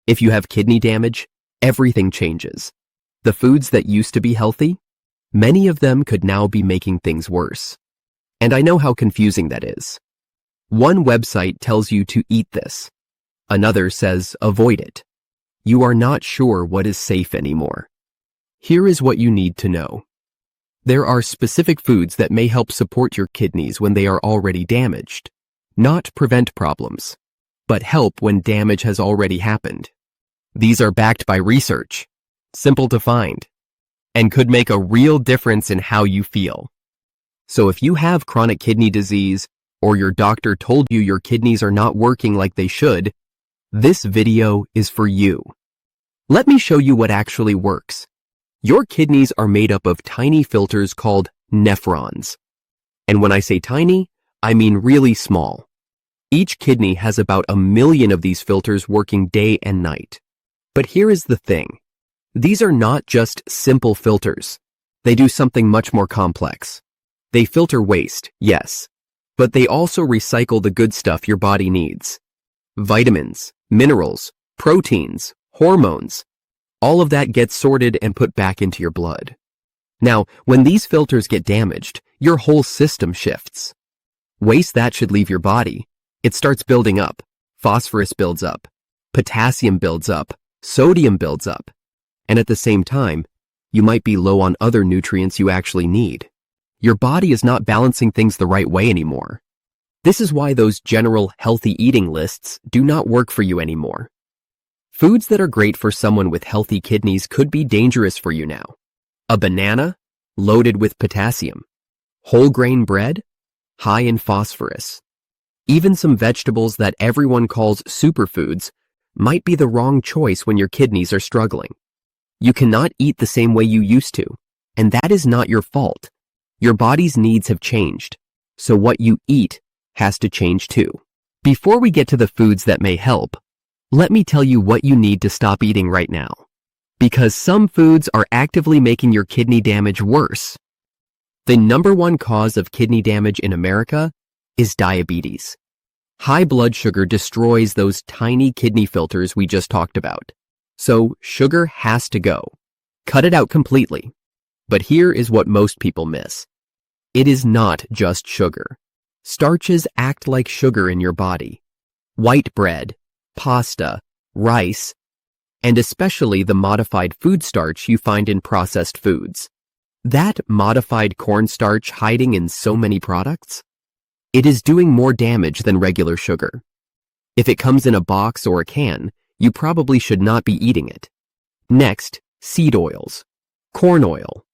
If you have kidney damage, everything changes. The foods that used to be healthy, many of them could now be making things worse. And I know how confusing that is. One website tells you to eat this. Another says avoid it. You are not sure what is safe anymore. Here is what you need to know. There are specific foods that may help support your kidneys when they are already damaged, not prevent problems, but help when damage has already happened. These are backed by research, simple to find, and could make a real difference in how you feel. So if you have chronic kidney disease, or your doctor told you your kidneys are not working like they should, this video is for you. Let me show you what actually works. Your kidneys are made up of tiny filters called nephrons. And when I say tiny, I mean really small. Each kidney has about 1 million of these filters working day and night. But here is the thing. These are not just simple filters. They do something much more complex. They filter waste, yes, but they also recycle the good stuff your body needs. Vitamins, minerals, proteins, hormones, all of that gets sorted and put back into your blood. Now, when these filters get damaged, your whole system shifts. Waste that should leave your body, it starts building up. Phosphorus builds up, potassium builds up, sodium builds up, and at the same time, you might be low on other nutrients you actually need. Your body is not balancing things the right way anymore. This is why those general healthy eating lists do not work for you anymore. Foods that are great for someone with healthy kidneys could be dangerous for you now. A banana, loaded with potassium. Whole grain bread, high in phosphorus. Even some vegetables that everyone calls superfoods might be the wrong choice when your kidneys are struggling. You cannot eat the same way you used to, and that is not your fault. Your body's needs have changed, so what you eat has to change too. Before we get to the foods that may help, let me tell you what you need to stop eating right now. Because some foods are actively making your kidney damage worse. The #1 cause of kidney damage in America is diabetes. High blood sugar destroys those tiny kidney filters we just talked about. So sugar has to go. Cut it out completely. But here is what most people miss. It is not just sugar. Starches act like sugar in your body. White bread, pasta, rice, and especially the modified food starch you find in processed foods. That modified cornstarch hiding in so many products? It is doing more damage than regular sugar. If it comes in a box or a can, you probably should not be eating it. Next, seed oils, corn oil,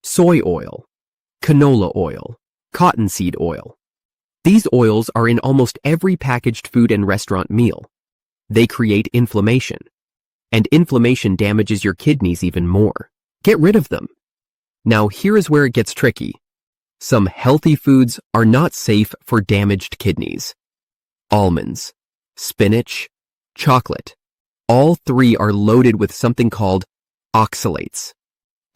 soy oil, canola oil, cottonseed oil. These oils are in almost every packaged food and restaurant meal. They create inflammation, and inflammation damages your kidneys even more. Get rid of them. Now here is where it gets tricky. Some healthy foods are not safe for damaged kidneys. Almonds, spinach, chocolate. All three are loaded with something called oxalates.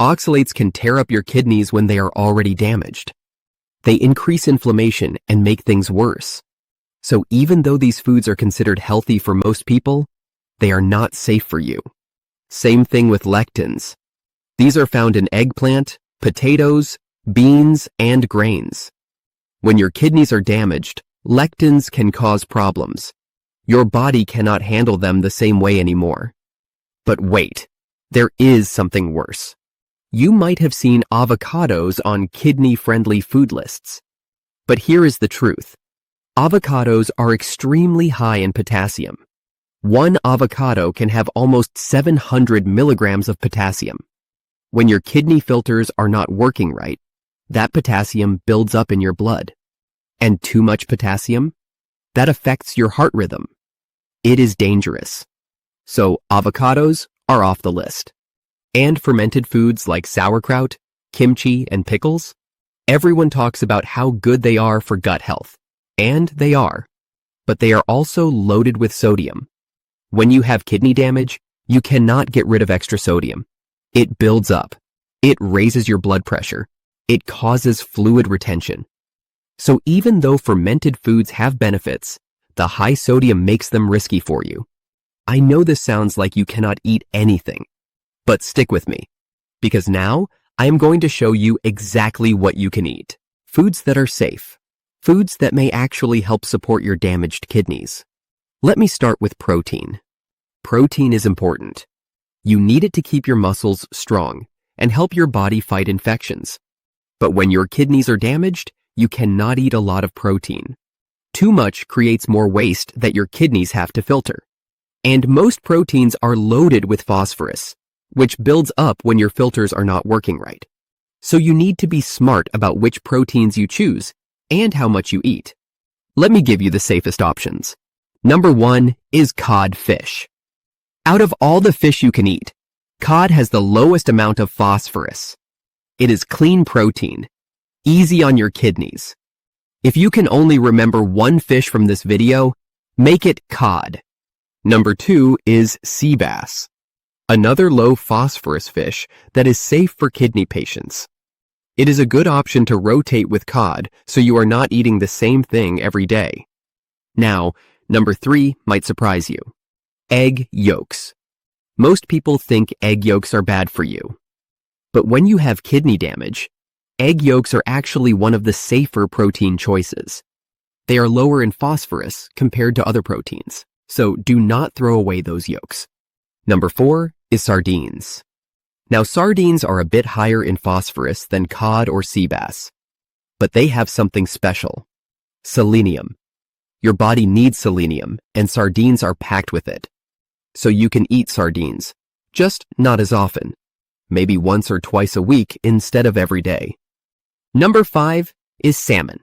Oxalates can tear up your kidneys when they are already damaged. They increase inflammation and make things worse. So even though these foods are considered healthy for most people, they are not safe for you. Same thing with lectins. These are found in eggplant, potatoes, beans, and grains. When your kidneys are damaged, lectins can cause problems. Your body cannot handle them the same way anymore. But wait, there is something worse. You might have seen avocados on kidney-friendly food lists. But here is the truth. Avocados are extremely high in potassium. One avocado can have almost 700 milligrams of potassium. When your kidney filters are not working right, that potassium builds up in your blood. And too much potassium? That affects your heart rhythm. It is dangerous. So avocados are off the list. And fermented foods like sauerkraut, kimchi, and pickles? Everyone talks about how good they are for gut health. And they are. But they are also loaded with sodium. When you have kidney damage, you cannot get rid of extra sodium. It builds up. It raises your blood pressure. It causes fluid retention. So even though fermented foods have benefits, the high sodium makes them risky for you. I know this sounds like you cannot eat anything, but stick with me, because now I am going to show you exactly what you can eat. Foods that are safe. Foods that may actually help support your damaged kidneys. Let me start with protein. Protein is important. You need it to keep your muscles strong and help your body fight infections. But when your kidneys are damaged, you cannot eat a lot of protein. Too much creates more waste that your kidneys have to filter. And most proteins are loaded with phosphorus, which builds up when your filters are not working right. So you need to be smart about which proteins you choose and how much you eat. Let me give you the safest options. Number 1 is cod fish. Out of all the fish you can eat, cod has the lowest amount of phosphorus. It is clean protein, easy on your kidneys. If you can only remember one fish from this video, make it cod. Number 2 is sea bass, another low-phosphorus fish that is safe for kidney patients. It is a good option to rotate with cod so you are not eating the same thing every day. Now, number 3 might surprise you. Egg yolks. Most people think egg yolks are bad for you. But when you have kidney damage, egg yolks are actually one of the safer protein choices. They are lower in phosphorus compared to other proteins, so do not throw away those yolks. Number 4 is sardines. Now, sardines are a bit higher in phosphorus than cod or sea bass, but they have something special: selenium. Your body needs selenium, and sardines are packed with it. So you can eat sardines, just not as often, maybe once or twice a week instead of every day. Number 5 is salmon.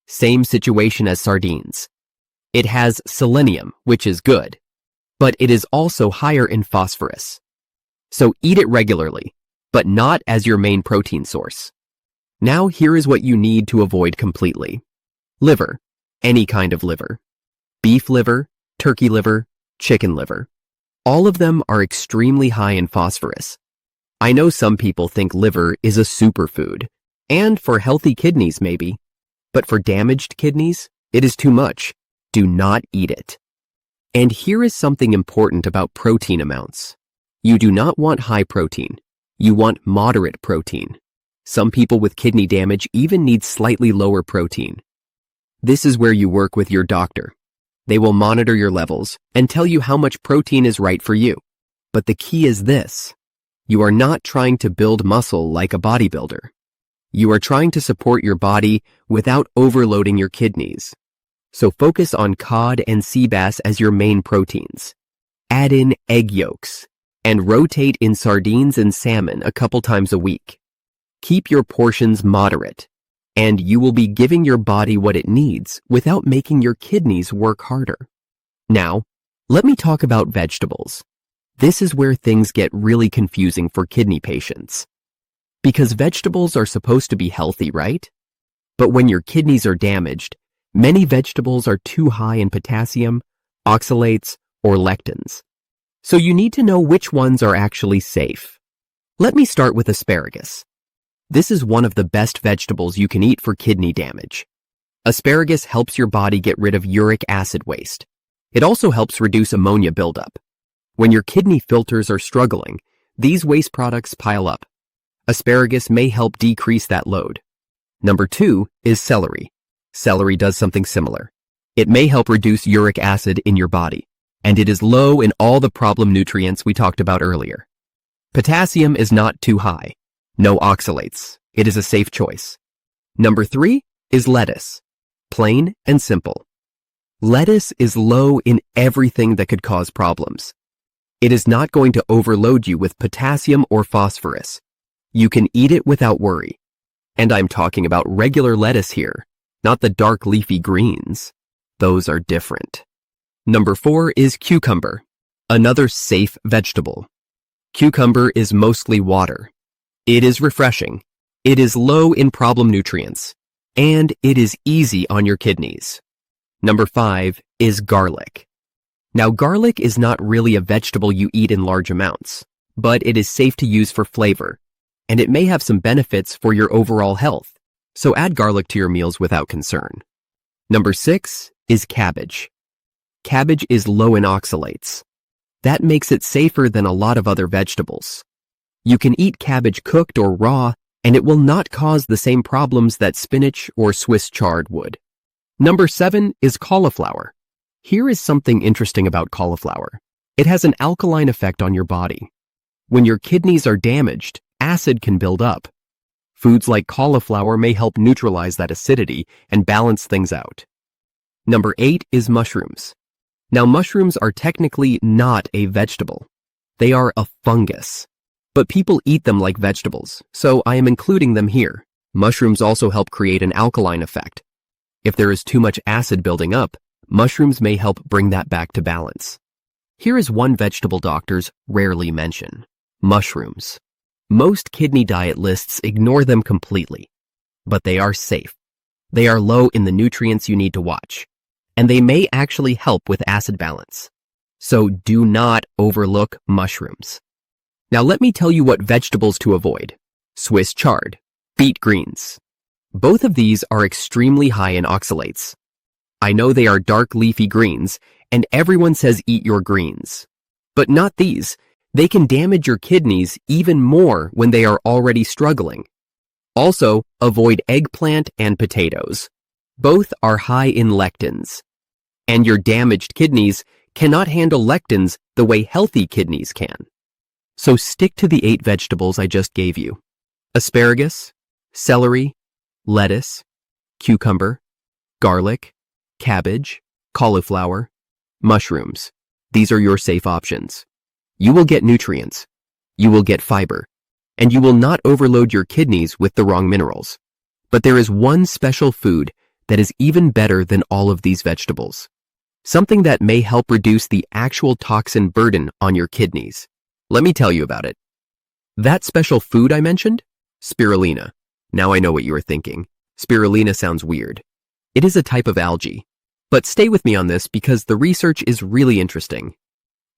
Same situation as sardines. It has selenium, which is good, but it is also higher in phosphorus. So eat it regularly, but not as your main protein source. Now here is what you need to avoid completely. Liver, any kind of liver. Beef liver, turkey liver, chicken liver. All of them are extremely high in phosphorus. I know some people think liver is a superfood, and for healthy kidneys maybe, but for damaged kidneys, it is too much. Do not eat it. And here is something important about protein amounts. You do not want high protein. You want moderate protein. Some people with kidney damage even need slightly lower protein. This is where you work with your doctor. They will monitor your levels and tell you how much protein is right for you. But the key is this: you are not trying to build muscle like a bodybuilder. You are trying to support your body without overloading your kidneys. So focus on cod and sea bass as your main proteins. Add in egg yolks and rotate in sardines and salmon a couple times a week. Keep your portions moderate, and you will be giving your body what it needs without making your kidneys work harder. Now, let me talk about vegetables. This is where things get really confusing for kidney patients. Because vegetables are supposed to be healthy, right? But when your kidneys are damaged, many vegetables are too high in potassium, oxalates, or lectins. So you need to know which ones are actually safe. Let me start with asparagus. This is one of the best vegetables you can eat for kidney damage. Asparagus helps your body get rid of uric acid waste. It also helps reduce ammonia buildup. When your kidney filters are struggling, these waste products pile up. Asparagus may help decrease that load. Number 2 is celery. Celery does something similar. It may help reduce uric acid in your body, and it is low in all the problem nutrients we talked about earlier. Potassium is not too high. No oxalates. It is a safe choice. Number 3 is lettuce. Plain and simple. Lettuce is low in everything that could cause problems. It is not going to overload you with potassium or phosphorus. You can eat it without worry. And I'm talking about regular lettuce here, not the dark leafy greens. Those are different. Number 4 is cucumber, another safe vegetable. Cucumber is mostly water. It is refreshing. It is low in problem nutrients, and it is easy on your kidneys. Number 5 is garlic. Now, garlic is not really a vegetable you eat in large amounts, but it is safe to use for flavor, and it may have some benefits for your overall health, so add garlic to your meals without concern. Number 6 is cabbage. Cabbage is low in oxalates. That makes it safer than a lot of other vegetables. You can eat cabbage cooked or raw, and it will not cause the same problems that spinach or Swiss chard would. Number 7 is cauliflower. Here is something interesting about cauliflower. It has an alkaline effect on your body. When your kidneys are damaged, acid can build up. Foods like cauliflower may help neutralize that acidity and balance things out. Number 8 is mushrooms. Now, mushrooms are technically not a vegetable. They are a fungus. But people eat them like vegetables, so I am including them here. Mushrooms also help create an alkaline effect. If there is too much acid building up, mushrooms may help bring that back to balance. Here is one vegetable doctors rarely mention: mushrooms. Most kidney diet lists ignore them completely, but they are safe. They are low in the nutrients you need to watch, and they may actually help with acid balance. So do not overlook mushrooms. Now let me tell you what vegetables to avoid. Swiss chard, beet greens. Both of these are extremely high in oxalates. I know they are dark leafy greens, and everyone says eat your greens. But not these. They can damage your kidneys even more when they are already struggling. Also, avoid eggplant and potatoes. Both are high in lectins. And your damaged kidneys cannot handle lectins the way healthy kidneys can. So stick to the 8 vegetables I just gave you: asparagus, celery, lettuce, cucumber, garlic, cabbage, cauliflower, mushrooms. These are your safe options. You will get nutrients, you will get fiber, and you will not overload your kidneys with the wrong minerals. But there is one special food that is even better than all of these vegetables. Something that may help reduce the actual toxin burden on your kidneys. Let me tell you about it. That special food I mentioned? Spirulina. Now I know what you are thinking. Spirulina sounds weird. It is a type of algae. But stay with me on this because the research is really interesting.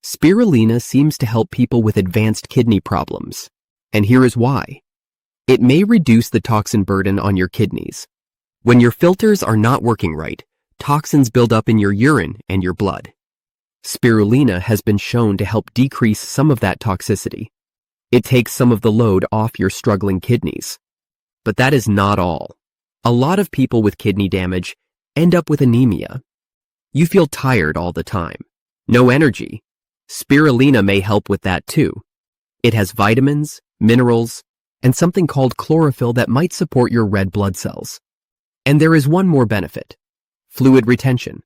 Spirulina seems to help people with advanced kidney problems. And here is why. It may reduce the toxin burden on your kidneys. When your filters are not working right, toxins build up in your urine and your blood. Spirulina has been shown to help decrease some of that toxicity. It takes some of the load off your struggling kidneys. But that is not all. A lot of people with kidney damage end up with anemia. You feel tired all the time. No energy. Spirulina may help with that too. It has vitamins, minerals, and something called chlorophyll that might support your red blood cells. And there is one more benefit: fluid retention.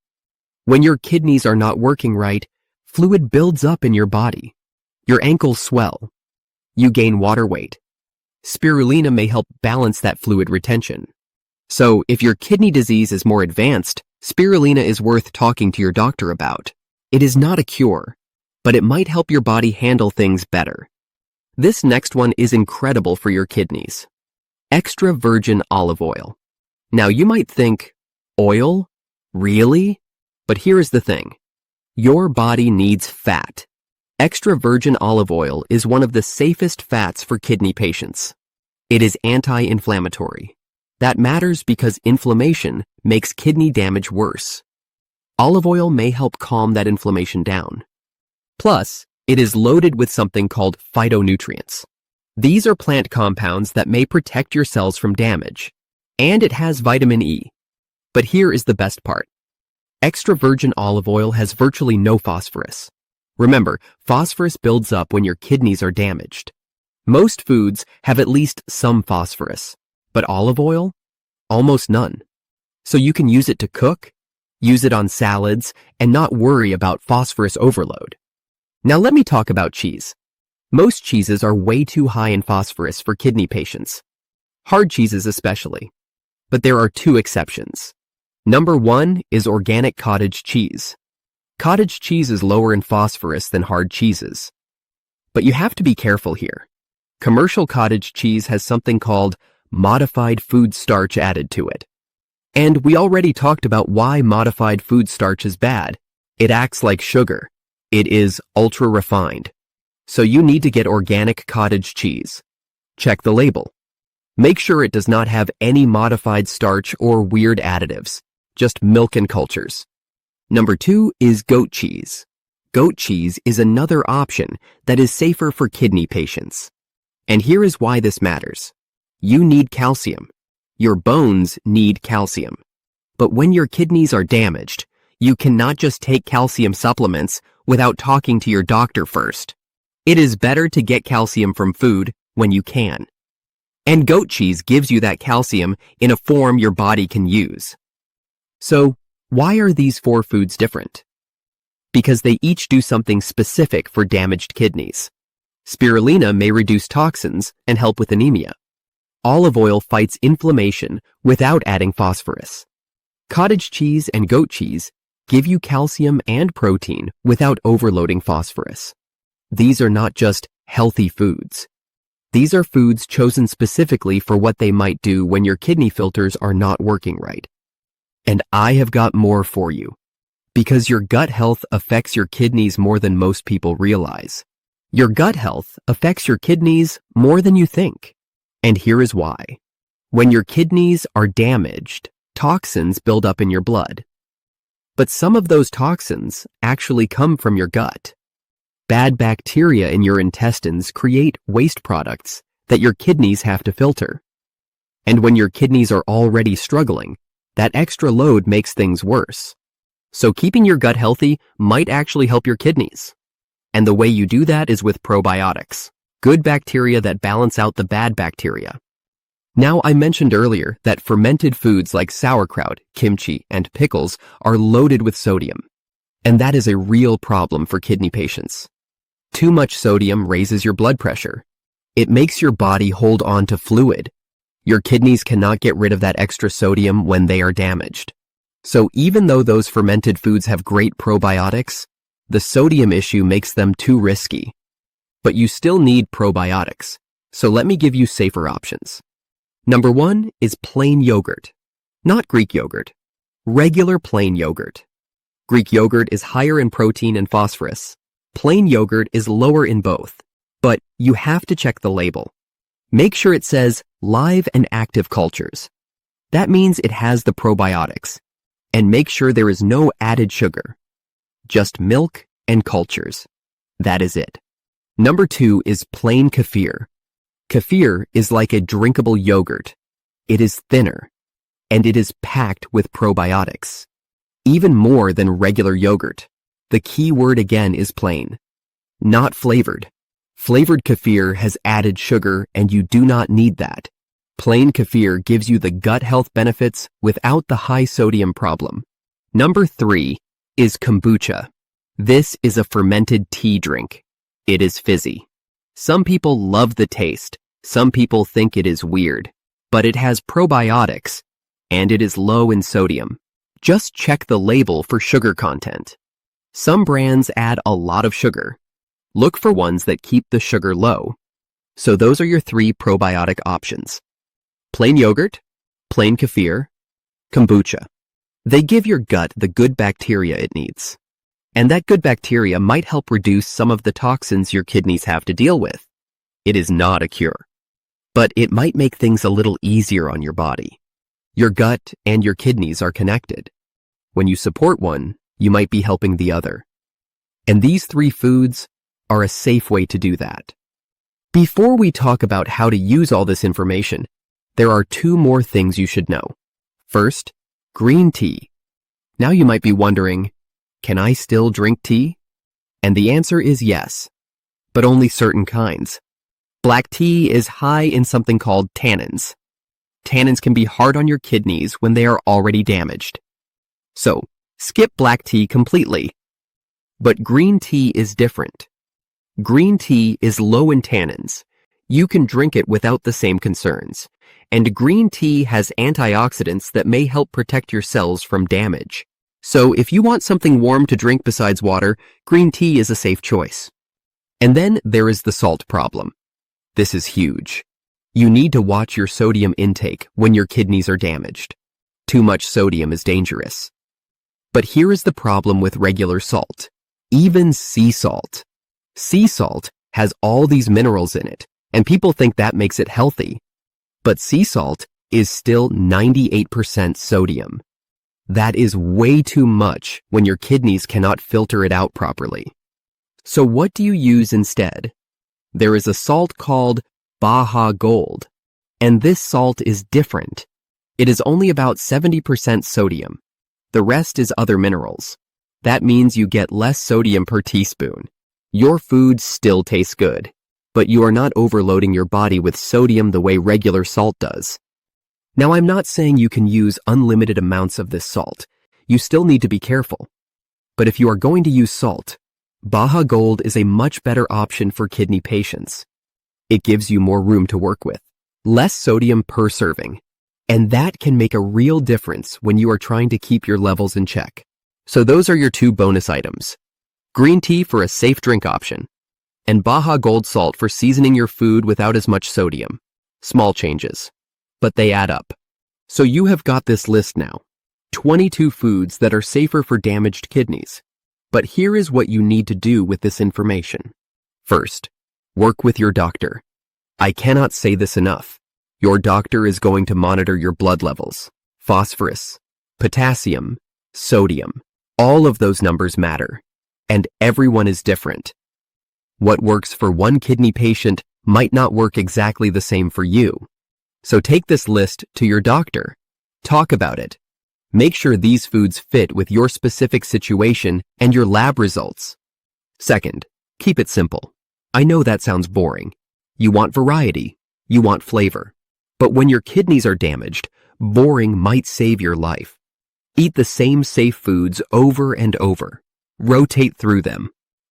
When your kidneys are not working right, fluid builds up in your body. Your ankles swell. You gain water weight. Spirulina may help balance that fluid retention. So if your kidney disease is more advanced, spirulina is worth talking to your doctor about. It is not a cure, but it might help your body handle things better. This next one is incredible for your kidneys. Extra virgin olive oil. Now you might think, oil? Really? But here is the thing. Your body needs fat. Extra virgin olive oil is one of the safest fats for kidney patients. It is anti-inflammatory. That matters because inflammation makes kidney damage worse. Olive oil may help calm that inflammation down. Plus, it is loaded with something called phytonutrients. These are plant compounds that may protect your cells from damage. And it has vitamin E. But here is the best part. Extra virgin olive oil has virtually no phosphorus. Remember, phosphorus builds up when your kidneys are damaged. Most foods have at least some phosphorus, but olive oil? Almost none. So you can use it to cook, use it on salads, and not worry about phosphorus overload. Now let me talk about cheese. Most cheeses are way too high in phosphorus for kidney patients. Hard cheeses especially. But there are 2 exceptions. Number 1 is organic cottage cheese. Cottage cheese is lower in phosphorus than hard cheeses. But you have to be careful here. Commercial cottage cheese has something called modified food starch added to it. And we already talked about why modified food starch is bad. It acts like sugar. It is ultra refined. So you need to get organic cottage cheese. Check the label. Make sure it does not have any modified starch or weird additives, just milk and cultures. Number 2 is goat cheese. Goat cheese is another option that is safer for kidney patients. And here is why this matters. You need calcium. Your bones need calcium. But when your kidneys are damaged, you cannot just take calcium supplements without talking to your doctor first. It is better to get calcium from food when you can. And goat cheese gives you that calcium in a form your body can use. So, why are these 4 foods different? Because they each do something specific for damaged kidneys. Spirulina may reduce toxins and help with anemia. Olive oil fights inflammation without adding phosphorus. Cottage cheese and goat cheese give you calcium and protein without overloading phosphorus. These are not just healthy foods. These are foods chosen specifically for what they might do when your kidney filters are not working right. And I have got more for you. Because your gut health affects your kidneys more than most people realize. Your gut health affects your kidneys more than you think. And here is why. When your kidneys are damaged, toxins build up in your blood. But some of those toxins actually come from your gut. Bad bacteria in your intestines create waste products that your kidneys have to filter. And when your kidneys are already struggling, that extra load makes things worse. So keeping your gut healthy might actually help your kidneys. And the way you do that is with probiotics, good bacteria that balance out the bad bacteria. Now, I mentioned earlier that fermented foods like sauerkraut, kimchi, and pickles are loaded with sodium. And that is a real problem for kidney patients. Too much sodium raises your blood pressure. It makes your body hold on to fluid. Your kidneys cannot get rid of that extra sodium when they are damaged. So even though those fermented foods have great probiotics, the sodium issue makes them too risky. But you still need probiotics, so let me give you safer options. Number 1 is plain yogurt. Not Greek yogurt. Regular plain yogurt. Greek yogurt is higher in protein and phosphorus. Plain yogurt is lower in both, but you have to check the label. Make sure it says live and active cultures. That means it has the probiotics. And make sure there is no added sugar. Just milk and cultures. That is it. Number 2 is plain kefir. Kefir is like a drinkable yogurt. It is thinner, and it is packed with probiotics. Even more than regular yogurt. The key word again is plain. Not flavored. Flavored kefir has added sugar, and you do not need that. Plain kefir gives you the gut health benefits without the high sodium problem. Number 3 is kombucha. This is a fermented tea drink. It is fizzy. Some people love the taste. Some people think it is weird. But it has probiotics, and it is low in sodium. Just check the label for sugar content. Some brands add a lot of sugar. Look for ones that keep the sugar low. So those are your 3 probiotic options. Plain yogurt, plain kefir, kombucha. They give your gut the good bacteria it needs. And that good bacteria might help reduce some of the toxins your kidneys have to deal with. It is not a cure. But it might make things a little easier on your body. Your gut and your kidneys are connected. When you support one, you might be helping the other. And these 3 foods are a safe way to do that. Before we talk about how to use all this information, there are 2 more things you should know. First, green tea. Now you might be wondering, can I still drink tea? And the answer is yes, but only certain kinds. Black tea is high in something called tannins. Tannins can be hard on your kidneys when they are already damaged. So, skip black tea completely. But green tea is different. Green tea is low in tannins. You can drink it without the same concerns. And green tea has antioxidants that may help protect your cells from damage. So if you want something warm to drink besides water, green tea is a safe choice. And then there is the salt problem. This is huge. You need to watch your sodium intake when your kidneys are damaged. Too much sodium is dangerous. But here is the problem with regular salt. Even sea salt. Sea salt has all these minerals in it, and people think that makes it healthy. But sea salt is still 98% sodium. That is way too much when your kidneys cannot filter it out properly. So what do you use instead? There is a salt called Baja Gold, and this salt is different. It is only about 70% sodium. The rest is other minerals. That means you get less sodium per teaspoon. Your food still tastes good, but you are not overloading your body with sodium the way regular salt does. Now, I'm not saying you can use unlimited amounts of this salt. You still need to be careful. But if you are going to use salt, Baja Gold is a much better option for kidney patients. It gives you more room to work with, less sodium per serving, and that can make a real difference when you are trying to keep your levels in check. So those are your two bonus items. Green tea for a safe drink option, and Baja Gold salt for seasoning your food without as much sodium. Small changes, but they add up. So you have got this list now. 22 foods that are safer for damaged kidneys. But here is what you need to do with this information. First, work with your doctor. I cannot say this enough. Your doctor is going to monitor your blood levels, phosphorus, potassium, sodium. All of those numbers matter, and everyone is different. What works for one kidney patient might not work exactly the same for you. So take this list to your doctor. Talk about it. Make sure these foods fit with your specific situation and your lab results. Second, keep it simple. I know that sounds boring. You want variety. You want flavor. But when your kidneys are damaged, boring might save your life. Eat the same safe foods over and over. Rotate through them.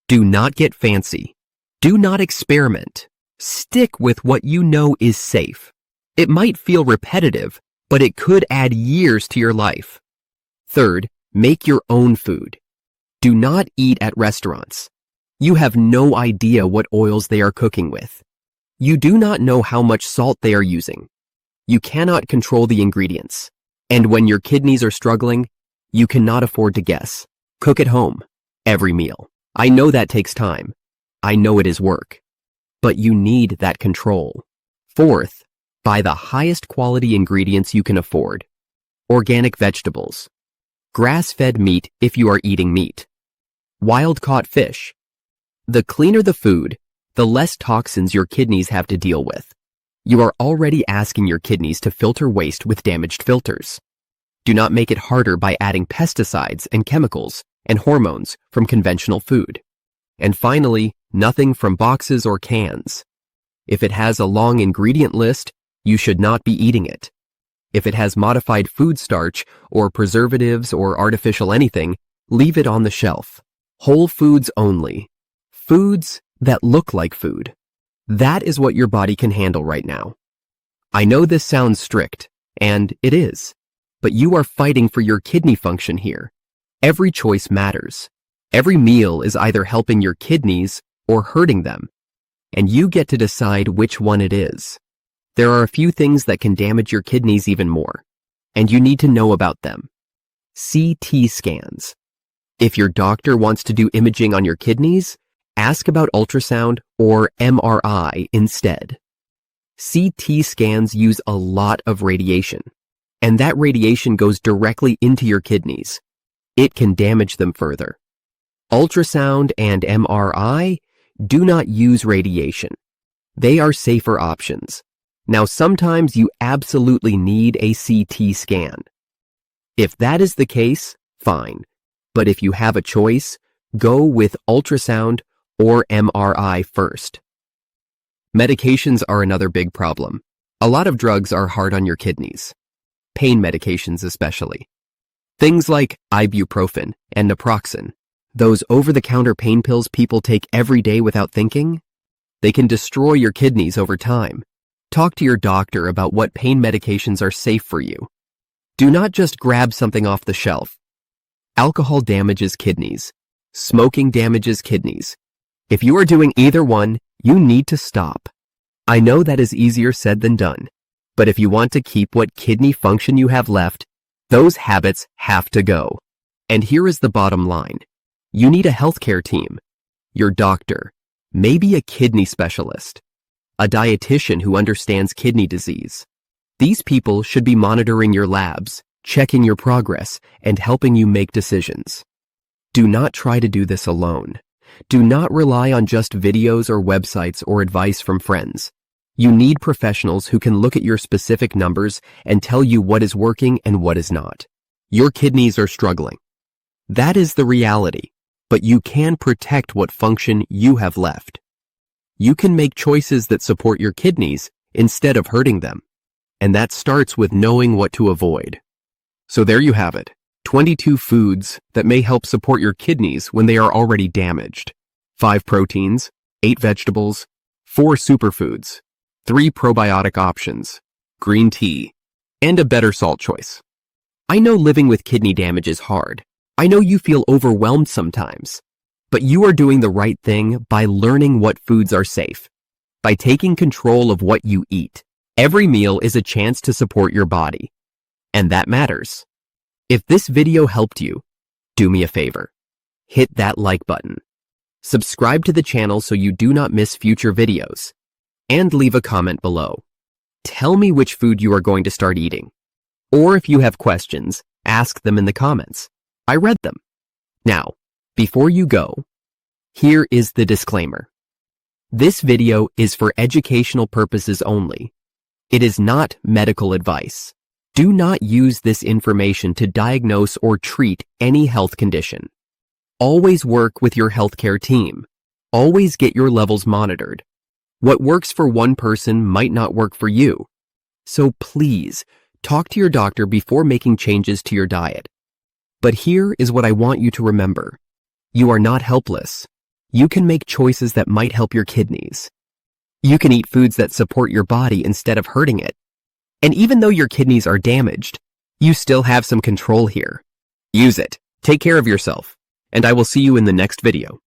Do not get fancy. Do not experiment. Stick with what you know is safe. It might feel repetitive, but it could add years to your life. Third, make your own food. Do not eat at restaurants. You have no idea what oils they are cooking with. You do not know how much salt they are using. You cannot control the ingredients. And when your kidneys are struggling, you cannot afford to guess. Cook at home, every meal. I know that takes time. I know it is work. But you need that control. Fourth, buy the highest quality ingredients you can afford. Organic vegetables. Grass-fed meat if you are eating meat. Wild-caught fish. The cleaner the food, the less toxins your kidneys have to deal with. You are already asking your kidneys to filter waste with damaged filters. Do not make it harder by adding pesticides and chemicals and hormones from conventional food. And finally, nothing from boxes or cans. If it has a long ingredient list, you should not be eating it. If it has modified food starch or preservatives or artificial anything, leave it on the shelf. Whole foods only. Foods that look like food. That is what your body can handle right now. I know this sounds strict, and it is, but you are fighting for your kidney function here. Every choice matters. Every meal is either helping your kidneys or hurting them, and you get to decide which one it is. There are a few things that can damage your kidneys even more, and you need to know about them. CT scans. If your doctor wants to do imaging on your kidneys, ask about ultrasound or MRI instead. CT scans use a lot of radiation, and that radiation goes directly into your kidneys. It can damage them further. Ultrasound and MRI do not use radiation. They are safer options. Now, sometimes you absolutely need a CT scan. If that is the case, fine. But if you have a choice, go with ultrasound or MRI first. Medications are another big problem. A lot of drugs are hard on your kidneys. Pain medications especially. Things like ibuprofen and naproxen, those over-the-counter pain pills people take every day without thinking, they can destroy your kidneys over time. Talk to your doctor about what pain medications are safe for you. Do not just grab something off the shelf. Alcohol damages kidneys. Smoking damages kidneys. If you are doing either one, you need to stop. I know that is easier said than done, but if you want to keep what kidney function you have left, those habits have to go. And here is the bottom line. You need a healthcare team, your doctor, maybe a kidney specialist, a dietitian who understands kidney disease. These people should be monitoring your labs, checking your progress, and helping you make decisions. Do not try to do this alone. Do not rely on just videos or websites or advice from friends. You need professionals who can look at your specific numbers and tell you what is working and what is not. Your kidneys are struggling. That is the reality, but you can protect what function you have left. You can make choices that support your kidneys instead of hurting them, and that starts with knowing what to avoid. So there you have it, 22 foods that may help support your kidneys when they are already damaged. 5 proteins, 8 vegetables, 4 superfoods, 3 probiotic options, green tea, and a better salt choice. I know living with kidney damage is hard. I know you feel overwhelmed sometimes, but you are doing the right thing by learning what foods are safe. By taking control of what you eat, every meal is a chance to support your body, and that matters. If this video helped you, do me a favor. Hit that like button. Subscribe to the channel so you do not miss future videos, and leave a comment below. Tell me which food you are going to start eating. Or if you have questions, ask them in the comments. I read them. Now, before you go, here is the disclaimer. This video is for educational purposes only. It is not medical advice. Do not use this information to diagnose or treat any health condition. Always work with your healthcare team. Always get your levels monitored. What works for one person might not work for you. So please, talk to your doctor before making changes to your diet. But here is what I want you to remember. You are not helpless. You can make choices that might help your kidneys. You can eat foods that support your body instead of hurting it. And even though your kidneys are damaged, you still have some control here. Use it. Take care of yourself. And I will see you in the next video.